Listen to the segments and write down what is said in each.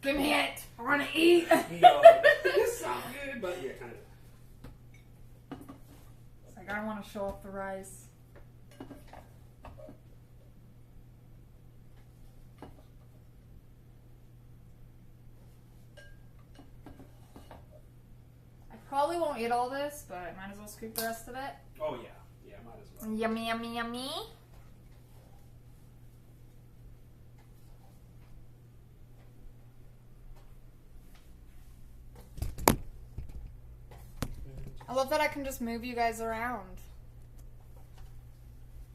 Give me it. I want to eat. No, it sounds good, but yeah, kind of. It's like, I don't want to show off the rice. I probably won't eat all this, but I might as well scoop the rest of it. Oh yeah, yeah, might as well. Yummy, yummy, yummy. I love that I can just move you guys around.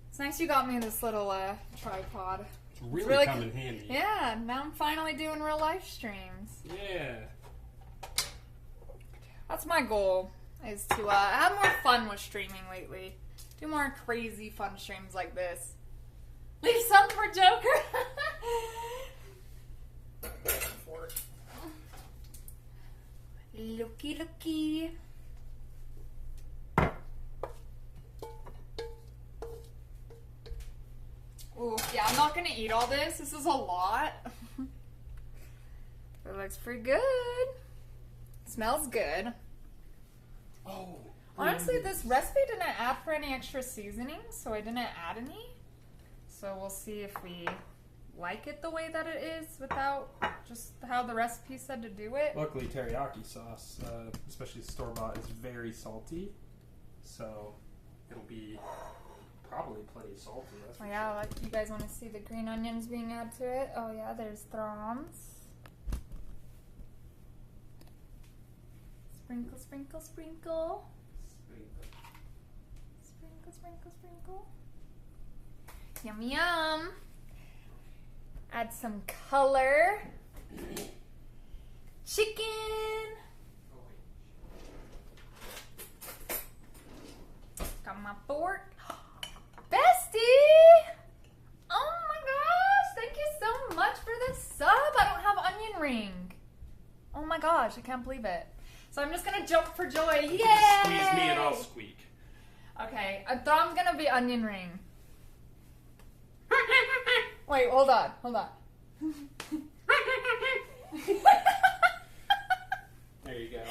It's nice you got me this little tripod. It's really come in handy. Yeah, now I'm finally doing real life streams. Yeah. That's my goal, is to have more fun with streaming lately. Do more crazy fun streams like this. Leave some for Joker! Looky, looky. Ooh, yeah, I'm not gonna eat all this. This is a lot. It looks pretty good. Smells good. Oh. Honestly, this recipe didn't add for any extra seasoning, so I didn't add any. So we'll see if we like it the way that it is without just how the recipe said to do it. Luckily, teriyaki sauce, especially store-bought, is very salty. So it'll be probably plenty salty. That's Oh yeah, like you guys want to see the green onions being added to it? Oh yeah, there's throms. Sprinkle, sprinkle, sprinkle. Sprinkle, sprinkle, sprinkle. Yum, yum. Add some color. Chicken. Got my fork. Bestie! Oh my gosh, thank you so much for the sub. I don't have onion ring. Oh my gosh, I can't believe it. So I'm just gonna jump for joy. Yay! Squeeze me and I'll squeak. Okay, I thought I'm gonna be onion ring. Wait, hold on. There you go.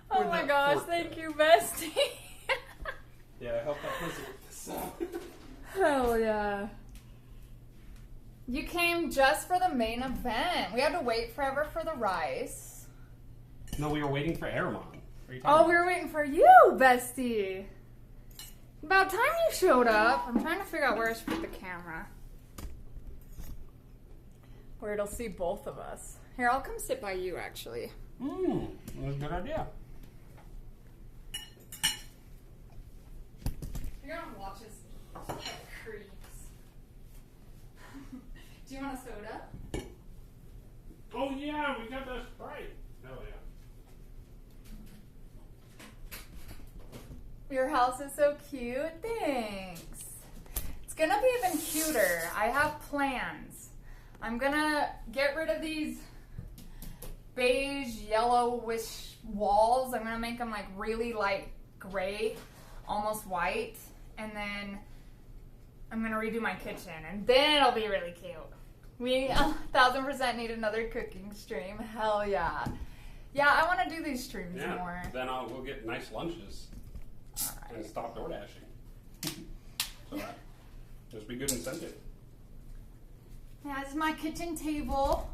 Oh Where'd my that gosh, fork thank go? you, bestie. Yeah, I helped that person with the sub. Hell yeah. You came just for the main event. We had to wait forever for the rice. No, we were waiting for Aramon. Oh, we were waiting for you, bestie. About time you showed up. I'm trying to figure out where I should put the camera. Where it'll see both of us. Here, I'll come sit by you, actually. That's a good idea. You're gonna watch us like creeps. Do you want a soda? Oh yeah, we got that Sprite. Hell yeah. Your house is so cute. Thanks. It's gonna be even cuter. I have plans. I'm gonna get rid of these beige, yellowish walls. I'm gonna make them like really light gray, almost white, and then I'm gonna redo my kitchen, and then it'll be really cute. We 1000% need another cooking stream. Hell yeah. Yeah, I want to do these streams more. Then we'll get nice lunches. Alright. And stop door dashing. So that just be good incentive. Yeah, this is my kitchen table.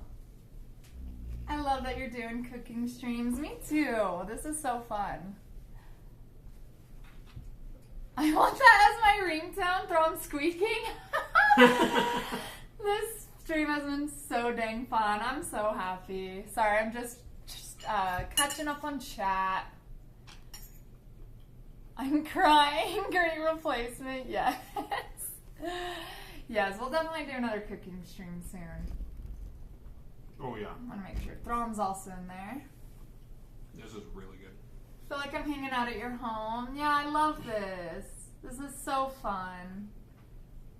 I love that you're doing cooking streams. Me too. This is so fun. I want that as my ringtone. Throw 'em squeaking. This stream has been so dang fun. I'm so happy. Sorry, I'm just catching up on chat. I'm crying. Great replacement. Yes. Yes, we'll definitely do another cooking stream soon. Oh yeah. I want to make sure. Throm's also in there. This is really good. Feel like I'm hanging out at your home. Yeah, I love this. This is so fun.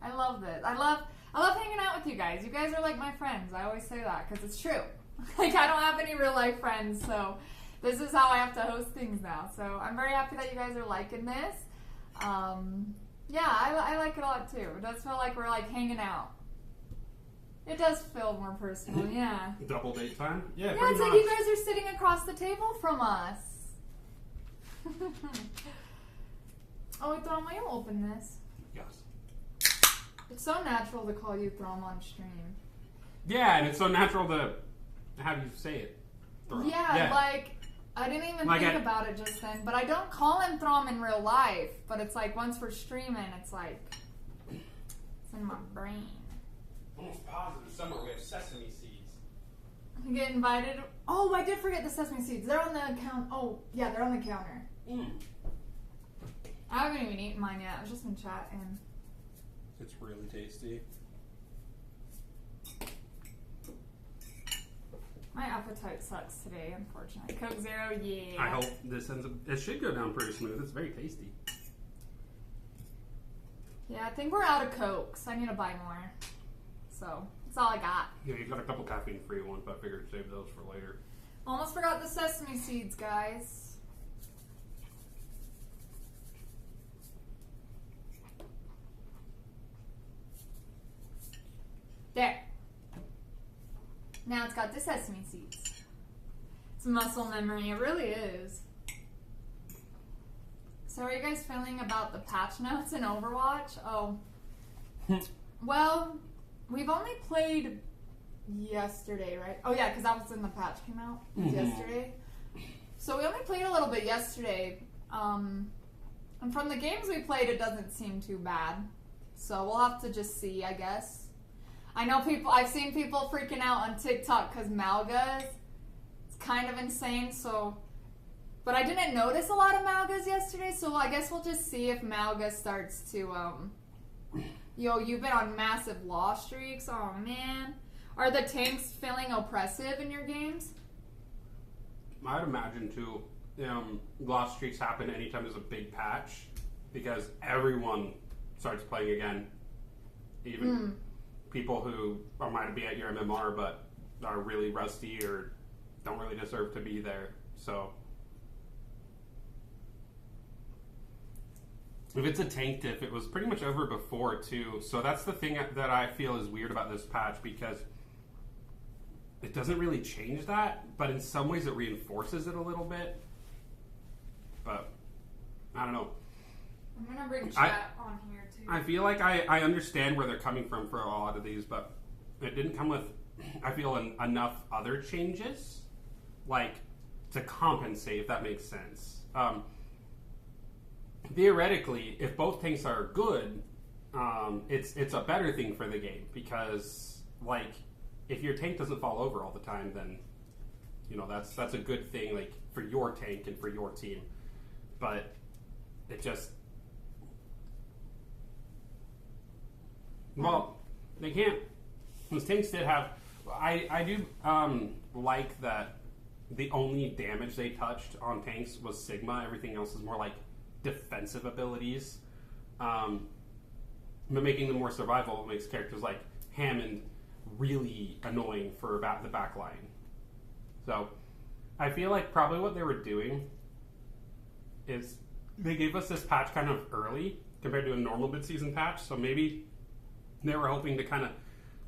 I love this. I love hanging out with you guys. You guys are like my friends. I always say that because it's true. Like, I don't have any real life friends, so this is how I have to host things now. So I'm very happy that you guys are liking this. Yeah, I like it a lot too. It does feel like we're like hanging out. It does feel more personal, yeah. Double date time? Yeah, Yeah, pretty it's like much. you guys are sitting across the table from us. Oh, Throm, will you open this? Yes. It's so natural to call you Throm on stream. Yeah, and it's so natural to have you say it. Throm. Yeah, like, I didn't even think about it just then, but I don't call him Throm in real life, but it's like, once we're streaming, it's like, it's in my brain. Almost positive somewhere we have sesame seeds. You get invited. Oh, I did forget the sesame seeds. They're on the counter. Oh, yeah, they're on the counter. I haven't even eaten mine yet. I've just been chatting. It's really tasty. My appetite sucks today, unfortunately. Coke Zero, yeah. I hope this ends up... It should go down pretty smooth. It's very tasty. Yeah, I think we're out of Cokes. I need to buy more. So, that's all I got. Yeah, you've got a couple caffeine-free ones, but I figured save those for later. Almost forgot the sesame seeds, guys. There. Now it's got the sesame seeds. It's muscle memory. It really is. So are you guys feeling about the patch notes in Overwatch? Oh. Well, we've only played yesterday, right? Oh yeah, because that was when the patch came out. It was yesterday. So we only played a little bit yesterday. And from the games we played, it doesn't seem too bad. So we'll have to just see, I guess. I know I've seen people freaking out on TikTok because Malgas. It's kind of insane, so... But I didn't notice a lot of Malgas yesterday, so I guess we'll just see if Malga starts to, Yo, you've been on massive loss streaks. Oh, man. Are the tanks feeling oppressive in your games? I'd imagine, too, loss streaks happen anytime there's a big patch because everyone starts playing again. Even people who might be at your MMR but are really rusty or don't really deserve to be there. So if it's a tank diff, it was pretty much over before too. So that's the thing that I feel is weird about this patch because it doesn't really change that, but in some ways it reinforces it a little bit. But I don't know. I'm gonna bring chat on here too. I feel like I understand where they're coming from for a lot of these, but it didn't come with, I feel, enough other changes, like, to compensate, if that makes sense. Theoretically, if both tanks are good, it's a better thing for the game, because, like, if your tank doesn't fall over all the time, then, you know, that's a good thing, like, for your tank and for your team. But it just... Well, they can't. Those tanks did have. I do like that the only damage they touched on tanks was Sigma. Everything else is more like defensive abilities. But making them more survival makes characters like Hammond really annoying for the back line. So I feel like probably what they were doing is they gave us this patch kind of early compared to a normal mid-season patch. So maybe they were hoping to kind of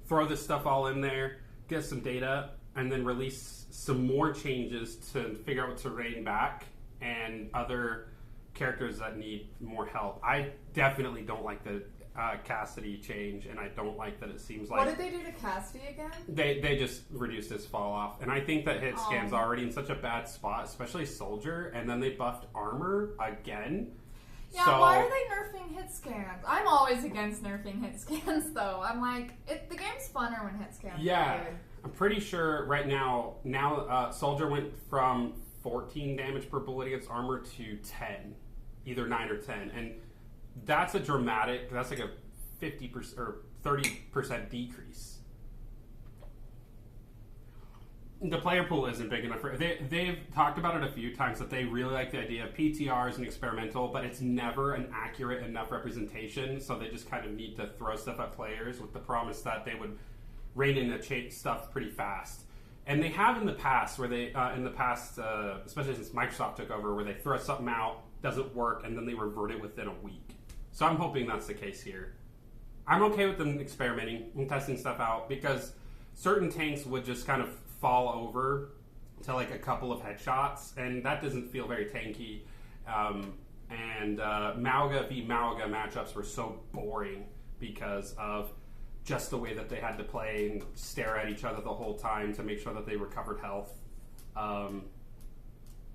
throw this stuff all in there, get some data, and then release some more changes to figure out what to rein back and other characters that need more help. I definitely don't like the Cassidy change, and I don't like that it seems like... What did they do to Cassidy again? They just reduced his fall off, and I think that hit scan's already in such a bad spot, especially Soldier, and then they buffed armor again. Yeah, so, why are they nerfing hit scans? I'm always against nerfing hit scans, though. I'm like, the game's funner when hit scans are good. I'm pretty sure right now Soldier went from 14 damage per bullet against armor to 10, either 9 or 10, and that's like a 50% or 30% decrease. The player pool isn't big enough. They've talked about it a few times that they really like the idea of PTRs and experimental, but it's never an accurate enough representation, so they just kind of need to throw stuff at players with the promise that they would rein in the stuff pretty fast. And they have in the past, especially since Microsoft took over, where they throw something out, doesn't work, and then they revert it within a week. So I'm hoping that's the case here. I'm okay with them experimenting and testing stuff out because certain tanks would just kind of fall over to like a couple of headshots, and that doesn't feel very tanky. And Mauga v Mauga matchups were so boring because of just the way that they had to play and stare at each other the whole time to make sure that they recovered health. I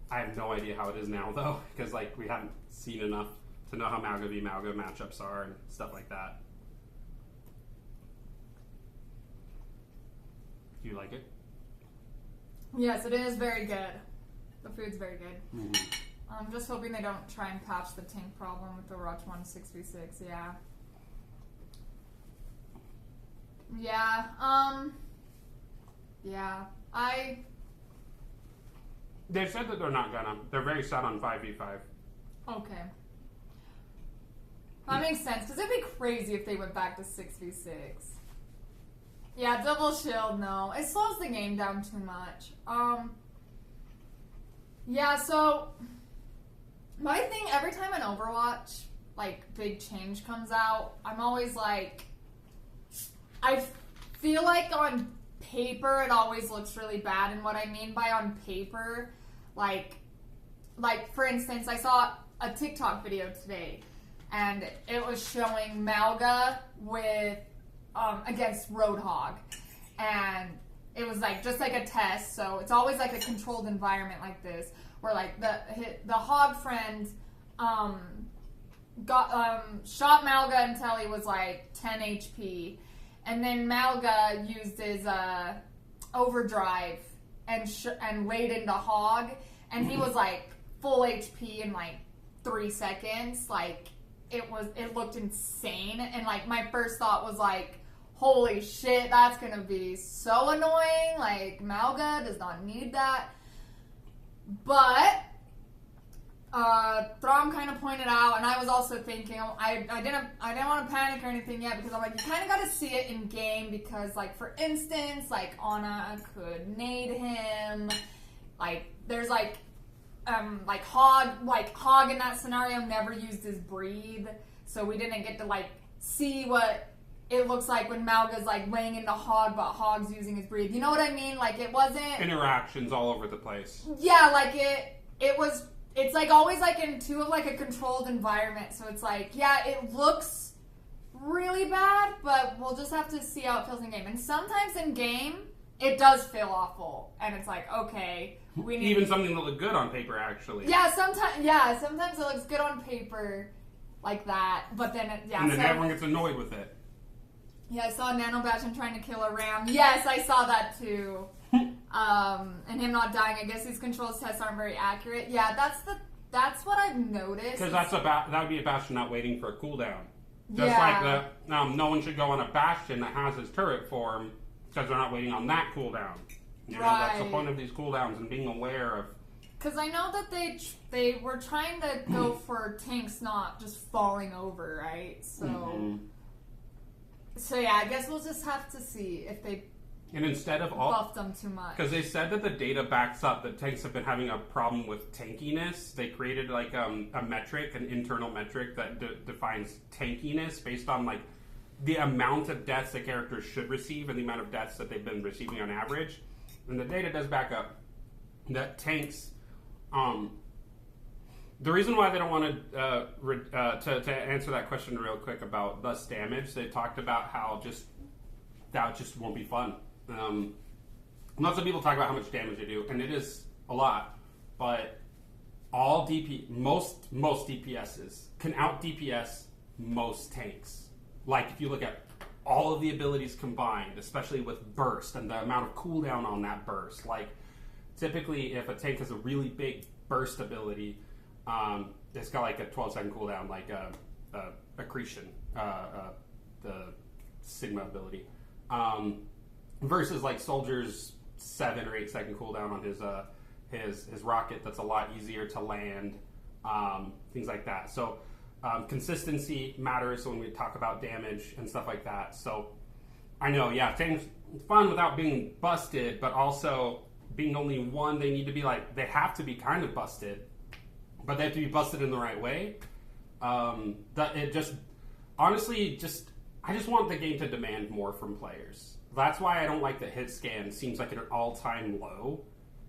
have no idea how it is now, though, because like we haven't seen enough to know how Mauga v Mauga matchups are and stuff like that. Do you like it? Yes, it is very good. The food's very good. Mm-hmm. I'm just hoping they don't try and patch the tank problem with the Overwatch 1 6v6. Yeah. Yeah. Yeah. They said that they're not gonna. They're very set on 5v5. Okay. That makes sense, because it'd be crazy if they went back to 6v6. Yeah, double shield, no. It slows the game down too much. Yeah, so my thing, every time an Overwatch, like, big change comes out, I'm always like, I feel like on paper it always looks really bad, and what I mean by on paper, like for instance, I saw a TikTok video today, and it was showing Mauga with against Roadhog, and it was like just like a test. So it's always like a controlled environment like this, where like the Hog friend shot Mauga until he was like 10 HP, and then Mauga used his overdrive and laid into Hog, and he was like full HP in like 3 seconds. Like it looked insane, and like my first thought was like, holy shit, that's gonna be so annoying. Like, Mauga does not need that. But Throm kind of pointed out, and I was also thinking, I didn't want to panic or anything yet, because I'm like, you kind of got to see it in game, because like for instance, like Ana could nade him. Like there's like Hog in that scenario never used his breathe, so we didn't get to like see what it looks like when Mauga's like laying into Hog, but Hog's using his breathe. You know what I mean? Like it wasn't interactions all over the place. Yeah, like it's like always like in too of like a controlled environment. So it's like, yeah, it looks really bad, but we'll just have to see how it feels in game. And sometimes in game it does feel awful, and it's like, okay, we need even something that looked good on paper actually. Yeah, sometimes it looks good on paper like that, but then and then everyone gets annoyed with it. Yeah, I saw Nanobastion trying to kill a ram. Yes, I saw that too. And him not dying. I guess these controls tests aren't very accurate. Yeah, that's what I've noticed. Because that would be a Bastion not waiting for a cooldown. Just like no one should go on a Bastion that has his turret form because they're not waiting on that cooldown. You know, right. That's the point of these cooldowns, and being aware of. Because I know that they were trying to go for tanks not just falling over, right? So. Mm-hmm. So yeah, I guess we'll just have to see if they buffed them too much. Because they said that the data backs up that tanks have been having a problem with tankiness. They created like a metric, an internal metric that defines tankiness based on like the amount of deaths the characters should receive and the amount of deaths that they've been receiving on average. And the data does back up that tanks. The reason why they don't want to answer that question real quick about less damage, they talked about how that just won't be fun. Lots of people talk about how much damage they do, and it is a lot. But most DPSs can out DPS most tanks. Like if you look at all of the abilities combined, especially with burst and the amount of cooldown on that burst. Like typically, if a tank has a really big burst ability. It's got like a 12-second cooldown, like accretion, the Sigma ability, versus like Soldier's 7 or 8 second cooldown on his rocket. That's a lot easier to land, things like that. So consistency matters when we talk about damage and stuff like that. So I know, yeah, things fun without being busted, but also being only one. They have to be kind of busted. But they have to be busted in the right way. That it just, honestly, just I just want the game to demand more from players. That's why I don't like that hit scan seems like an all-time low,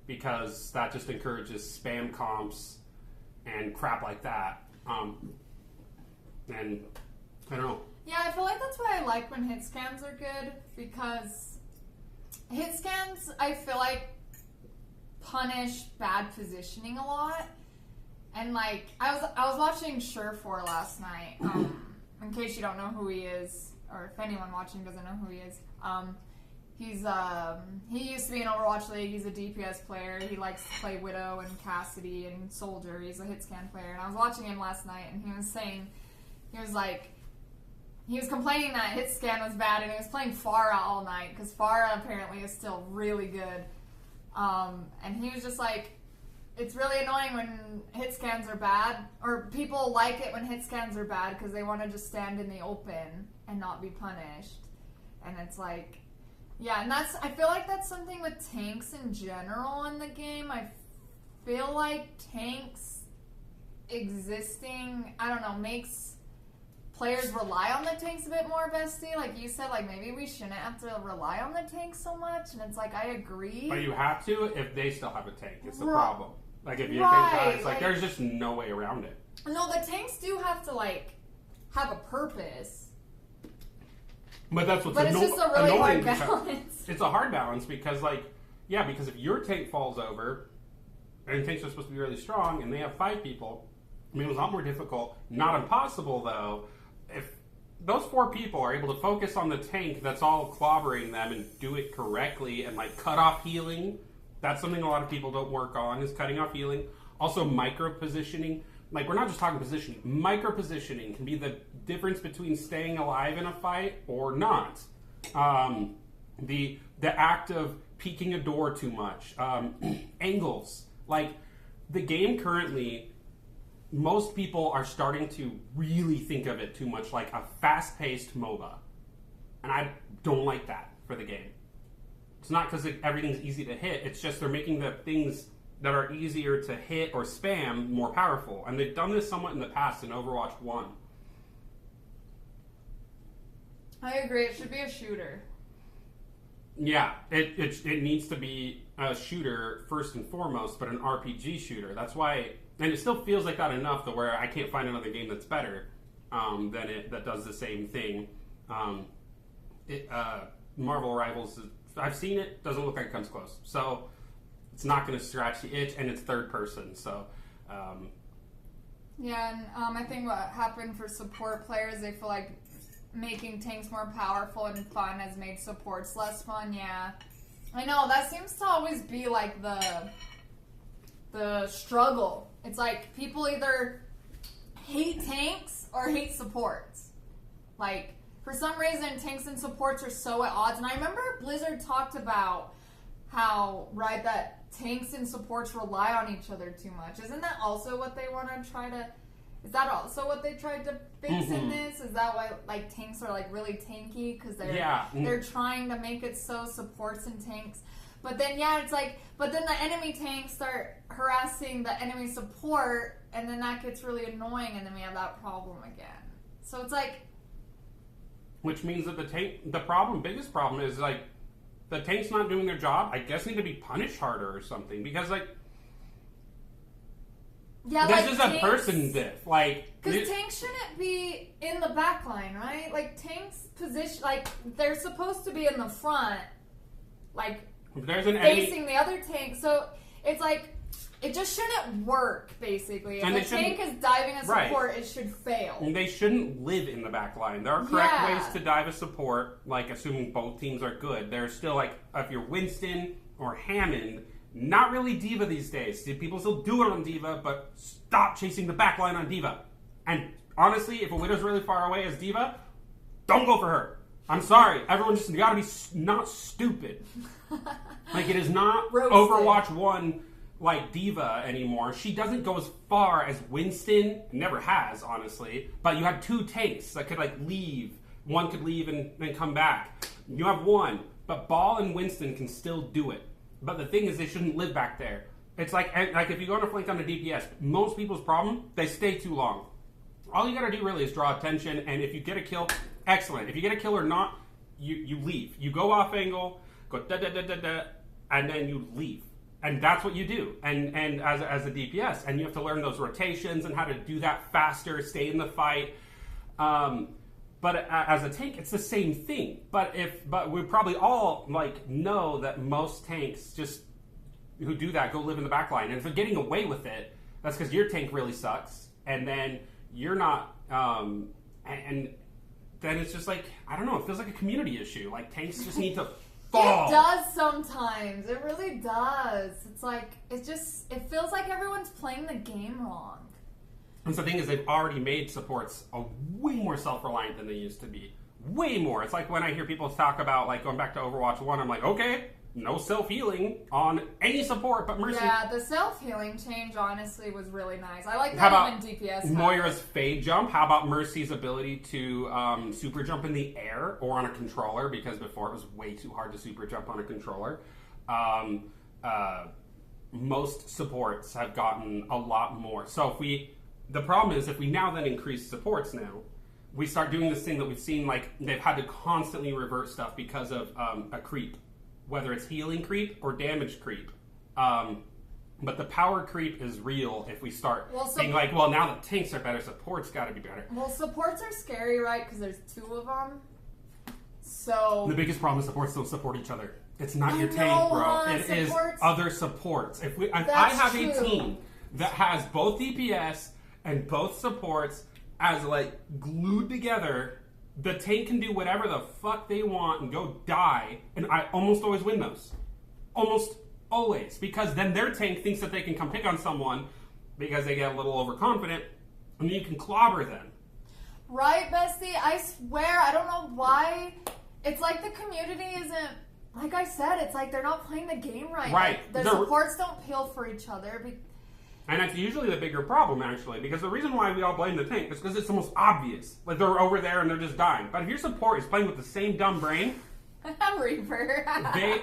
because that just encourages spam comps and crap like that. And I don't know. Yeah, I feel like that's why I like when hit scans are good, because hit scans, I feel like, punish bad positioning a lot. And like, I was watching Surefour last night. In case you don't know who he is, or if anyone watching doesn't know who he is, he used to be in Overwatch League. He's a DPS player. He likes to play Widow and Cassidy and Soldier. He's a hit scan player. And I was watching him last night, and he was saying, he was complaining that hit scan was bad, and he was playing Pharah all night, because Pharah apparently is still really good. And he was just like, it's really annoying when hit scans are bad, or people like it when hit scans are bad because they want to just stand in the open and not be punished. And it's like, yeah, and I feel like that's something with tanks in general in the game. I feel like tanks existing, I don't know, makes players rely on the tanks a bit more, Bestie. Like you said, like maybe we shouldn't have to rely on the tanks so much. And it's like, I agree. But you have to if they still have a tank. It's the Right. problem. Like if you Right, think it's like, there's just no way around it. No, the tanks do have to like have a purpose. But that's what's But it's just a really annoying. hard balance. It's a hard balance because, like, yeah, because if your tank falls over, and tanks are supposed to be really strong, and they have 5 people, I mean, it was a lot more difficult. Not impossible, though. If those 4 people are able to focus on the tank that's all clobbering them and do it correctly and, like, cut off healing, that's something a lot of people don't work on, is cutting off healing. Also, micro-positioning. Like, we're not just talking positioning. Micro-positioning can be the difference between staying alive in a fight or not. The act of peeking a door too much. Angles. Like, the game currently, most people are starting to really think of it too much like a fast-paced MOBA. And I don't like that for the game. It's not because everything's easy to hit. It's just they're making the things that are easier to hit or spam more powerful. And they've done this somewhat in the past in Overwatch 1. I agree. It should be a shooter. Yeah, it needs to be a shooter first and foremost, but an RPG shooter. That's why, and it still feels like that enough to where I can't find another game that's better than it that does the same thing. Marvel Rivals, I've seen it, doesn't look like it comes close. So it's not going to scratch the itch, and it's third person. So yeah, and I think what happened for support players, they feel like making tanks more powerful and fun has made supports less fun. Yeah, I know that seems to always be like the struggle. It's like people either hate tanks or hate supports. Like, for some reason, tanks and supports are so at odds. And I remember Blizzard talked about how, right, that tanks and supports rely on each other too much. Isn't that also what they want to try to... Is that also what they tried to fix in this? Is that why, like, tanks are, like, really tanky? Because they're trying to make it so supports and tanks... But then, yeah, it's like, but then the enemy tanks start harassing the enemy support, and then that gets really annoying, and then we have that problem again. So it's like... Which means that the biggest problem is, like, the tank's not doing their job. I guess need to be punished harder or something, because, like... Yeah, this like is tanks, a person diff. Like... Because tanks shouldn't be in the back line, right? Like, tanks position... Like, they're supposed to be in the front, like... There's an facing the other tank, so it's like it just shouldn't work. Basically, if a tank is diving a support, it should fail. And they shouldn't live in the back line. There are correct ways to dive a support, like assuming both teams are good. There's still, like, if you're Winston or Hammond, not really D.Va these days. People still do it on D.Va, but stop chasing the back line on D.Va. And honestly, if a Widow's really far away as D.Va, don't go for her. I'm sorry. Everyone just gotta be not stupid. Like, it is not Roasted. Overwatch 1 like D.Va anymore. She doesn't go as far as Winston. Never has, honestly. But you had 2 tanks that could, like, leave. One could leave and then come back. You have 1. But Ball and Winston can still do it. But the thing is, they shouldn't live back there. It's like if you go on a flank on a DPS, most people's problem, they stay too long. All you gotta do really is draw attention, and if you get a kill, excellent. If you get a kill or not, you leave. You go off angle, go da da da da da, and then you leave. And that's what you do. And as a DPS, and you have to learn those rotations and how to do that faster, stay in the fight. But as a tank, it's the same thing. But we probably all like know that most tanks just who do that go live in the back line. And if they're getting away with it, that's because your tank really sucks. And then you're not. And then it's just like, I don't know. It feels like a community issue. Like tanks just need to fall. It does sometimes. It really does. It's like it feels like everyone's playing the game wrong. And so the thing is, they've already made supports way more self-reliant than they used to be. Way more. It's like when I hear people talk about like going back to Overwatch 1, I'm like, okay, no self-healing on any support but Mercy. Yeah, the self-healing change honestly was really nice. I like How that about even DPS. Moira's fade jump? How about Mercy's ability to super jump in the air or on a controller? Because before it was way too hard to super jump on a controller. Most supports have gotten a lot more. So the problem is if we now then increase supports now, we start doing this thing that we've seen, like they've had to constantly revert stuff because of a creep, whether it's healing creep or damage creep. But the power creep is real if we start being like, well, now the tanks are better, supports got to be better. Well, supports are scary, right? Because there's 2 of them. So the biggest problem is supports don't support each other. It's not your tank, bro. It is other supports. If I have a team that has both DPS and both supports as like glued together, the tank can do whatever the fuck they want and go die, and I almost always win those. Almost always. Because then their tank thinks that they can come pick on someone because they get a little overconfident, and then you can clobber them. Right, bestie? I swear, I don't know why. It's like the community isn't, like I said, it's like they're not playing the game right. Right. Like, the supports don't peel for each other. And that's usually the bigger problem, actually, because the reason why we all blame the tank is because it's the most obvious. Like, they're over there and they're just dying. But if your support is playing with the same dumb brain... Reaper. Yeah,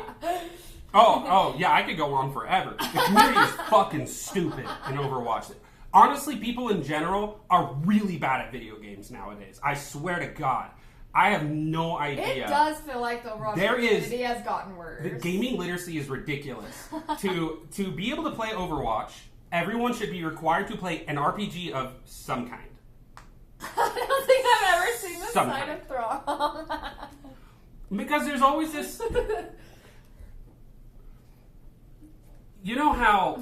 I could go on forever. The community is fucking stupid in Overwatch. Honestly, people in general are really bad at video games nowadays. I swear to God. I have no idea. It does feel like the Overwatch community has gotten worse. The gaming literacy is ridiculous. To be able to play Overwatch... Everyone should be required to play an RPG of some kind. I don't think I've ever seen this side of Throng. Because there's always this... You know how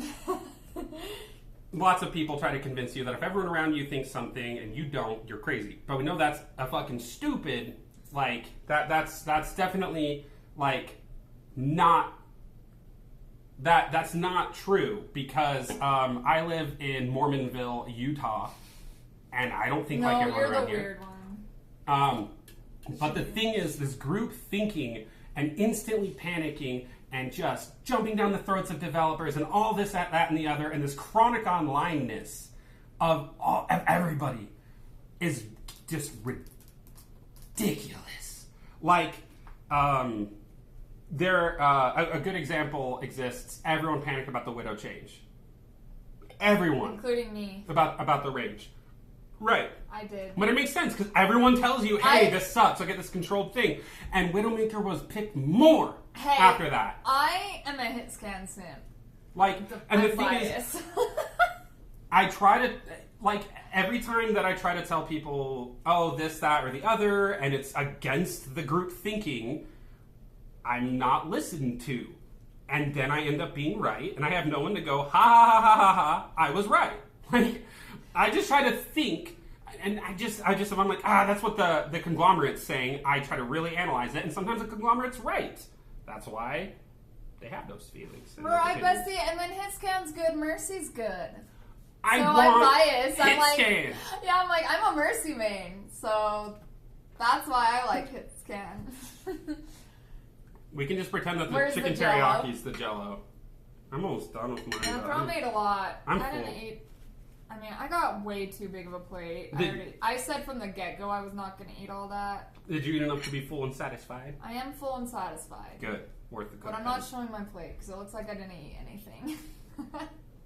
lots of people try to convince you that if everyone around you thinks something and you don't, you're crazy. But we know that's a fucking stupid, like, that's definitely, like, not... That's not true because I live in Mormonville, Utah, and I don't think like everyone around here. Weird one. But the thing is, this group thinking and instantly panicking and just jumping down the throats of developers and all this, that, and the other, and this chronic onlineness of everybody is just ridiculous. Like, a good example exists. Everyone panicked about the Widow change. Everyone. Including me. About the range. Right. I did. But it makes sense, because everyone tells you, hey, this sucks, I'll get this controlled thing. And Widowmaker was picked more after that. I am a hit scan simp. Like, and the thing is, I try to, like, every time that I try to tell people, oh, this, that, or the other, and it's against the group thinking, I'm not listened to. And then I end up being right, and I have no one to go, ha, ha, ha, ha, ha, ha, I was right. Like, I just try to think, and I'm like, that's what the conglomerate's saying. I try to really analyze it, and sometimes the conglomerate's right. That's why they have those feelings. Right, bestie, and when hit scan's good, mercy's good. I'm biased. I'm like, yeah, I'm a mercy main, so that's why I like hit scan. We can just pretend that the chicken teriyaki is the Jello. I'm almost done with mine. Yeah, Throm ate a lot. I'm I full. didn't eat. I mean, I got way too big of a plate. I said from the get-go I was not going to eat all that. Did you eat enough to be full and satisfied? I am full and satisfied. Good. Worth the cook. But I'm not showing my plate because it looks like I didn't eat anything.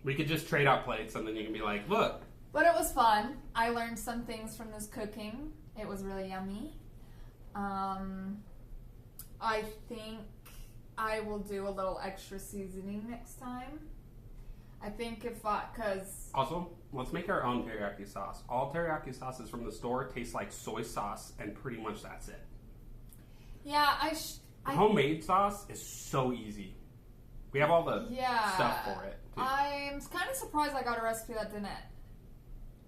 We could just trade out plates and then you can be like, look. But it was fun. I learned some things from this cooking. It was really yummy. I think I will do a little extra seasoning next time. I think because... Also, let's make our own teriyaki sauce. All teriyaki sauces from the store taste like soy sauce, and pretty much that's it. Yeah, Homemade sauce is so easy. We have all the stuff for it, too. I'm kind of surprised I got a recipe that didn't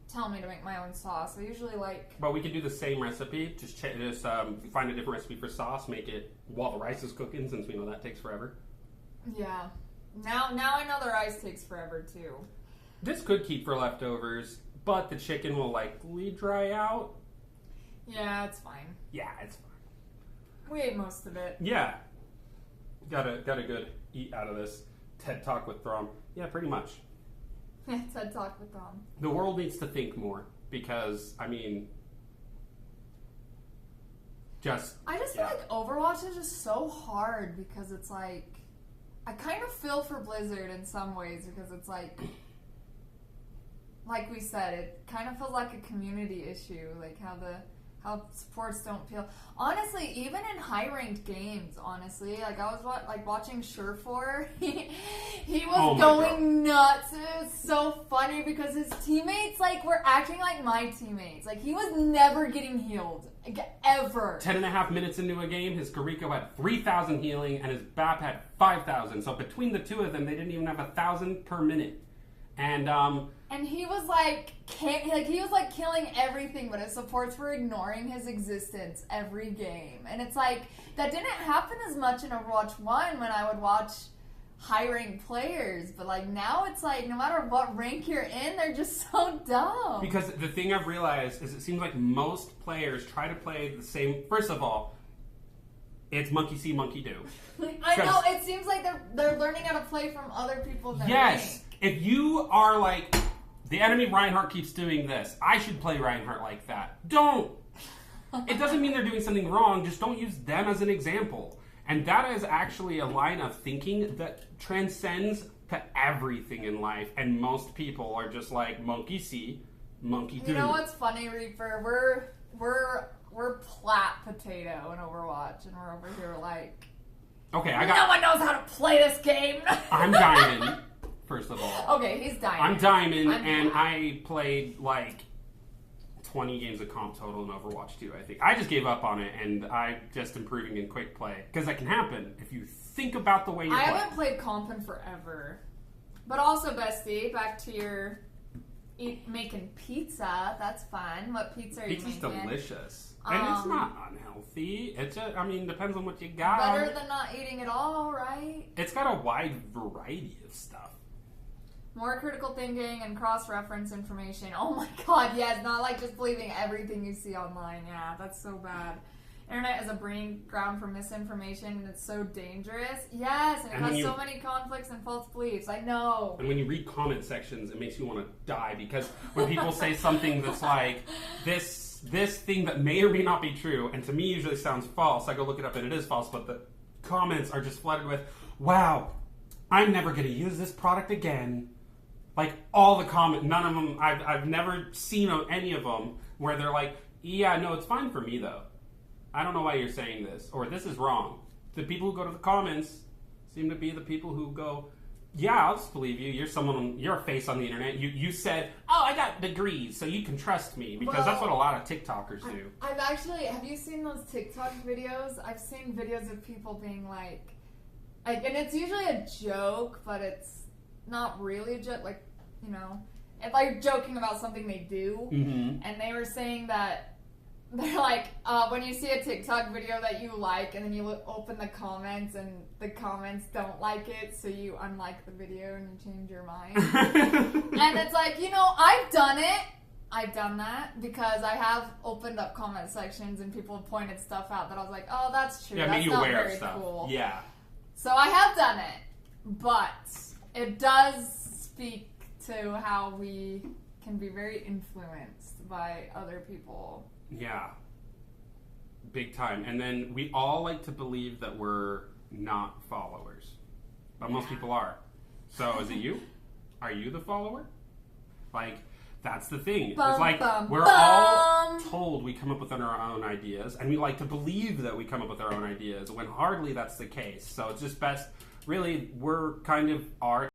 tell me to make my own sauce. I usually like... But we could do the same recipe. Just find a different recipe for sauce. Make it while the rice is cooking, since we know that takes forever. Yeah. Now I know the rice takes forever, too. This could keep for leftovers, but the chicken will likely dry out. Yeah, it's fine. Yeah, it's fine. We ate most of it. Yeah. Got a good eat out of this. TED Talk with Throm. Yeah, pretty much. TED Talk with Throm. The world needs to think more because, I just feel like Overwatch is just so hard because it's like, I kind of feel for Blizzard in some ways because it's like we said, it kind of feels like a community issue, like how supports don't feel. Honestly, even in high-ranked games, honestly, like I was watching Surefour, he was going nuts. It was so funny because his teammates were acting like my teammates. Like he was never getting healed, ever. 10.5 minutes into a game, his Kariko had 3,000 healing and his BAP had 5,000. So between the two of them, they didn't even have 1,000 per minute. And he was killing everything, but his supports were ignoring his existence every game. And it's like, that didn't happen as much in Overwatch 1 when I would watch high-ranked players. But now it's like, no matter what rank you're in, they're just so dumb. Because the thing I've realized is it seems like most players try to play the same. First of all, it's monkey see, monkey do. I know, it seems like they're learning how to play from other people. Yes. If you are like, the enemy Reinhardt keeps doing this, I should play Reinhardt like that. Don't! It doesn't mean they're doing something wrong, just don't use them as an example. And that is actually a line of thinking that transcends to everything in life. And most people are just like, monkey see, monkey do. You know what's funny, Reaper? We're plat potato in Overwatch, and we're over here like... Okay, no one knows how to play this game! I'm diamond. First of all. Okay, he's diamond. I'm diamond, and I played 20 games of comp total in Overwatch 2, I think. I just gave up on it, and I'm just improving in quick play. Because that can happen if you think about the way you play. I haven't played comp in forever. But also, bestie, back to your making pizza. That's fun. What pizza are you making? Pizza's delicious. And it's not unhealthy. It just, depends on what you got. Better than not eating at all, right? It's got a wide variety of stuff. More critical thinking and cross-reference information. Oh my god, yes, not just believing everything you see online. Yeah, that's so bad. Internet is a breeding ground for misinformation, and it's so dangerous. Yes, and it has so many conflicts and false beliefs. I know. And when you read comment sections, it makes you want to die, because when people say something that's like, this thing that may or may not be true, and to me usually sounds false, I go look it up and it is false, but the comments are just flooded with, wow, I'm never going to use this product again. All the comments, none of them, I've never seen any of them where they're like, yeah, no, it's fine for me though. I don't know why you're saying this, or this is wrong. The people who go to the comments seem to be the people who go, yeah, I'll just believe you. You're a face on the internet. You said, oh, I got degrees, so you can trust me, because that's what a lot of TikTokers do. Have you seen those TikTok videos? I've seen videos of people being like, and it's usually a joke, but it's not really a joke, it's joking about something they do. Mm-hmm. And they were saying that they're like, when you see a TikTok video that you like, and then you open the comments, and the comments don't like it, so you unlike the video and you change your mind. And it's like, I've done it. I've done that because I have opened up comment sections and people have pointed stuff out that I was like, oh, that's true. Yeah, that's made you not aware very of stuff. Cool. Yeah. So I have done it, but it does speak to how we can be very influenced by other people. Yeah. Big time. And then we all like to believe that we're not followers. But most people are. So is it you? Are you the follower? That's the thing. Bum, it's like bum, we're all told we come up with our own ideas, and we like to believe that we come up with our own ideas when hardly that's the case. So it's just best. Really, we're kind of our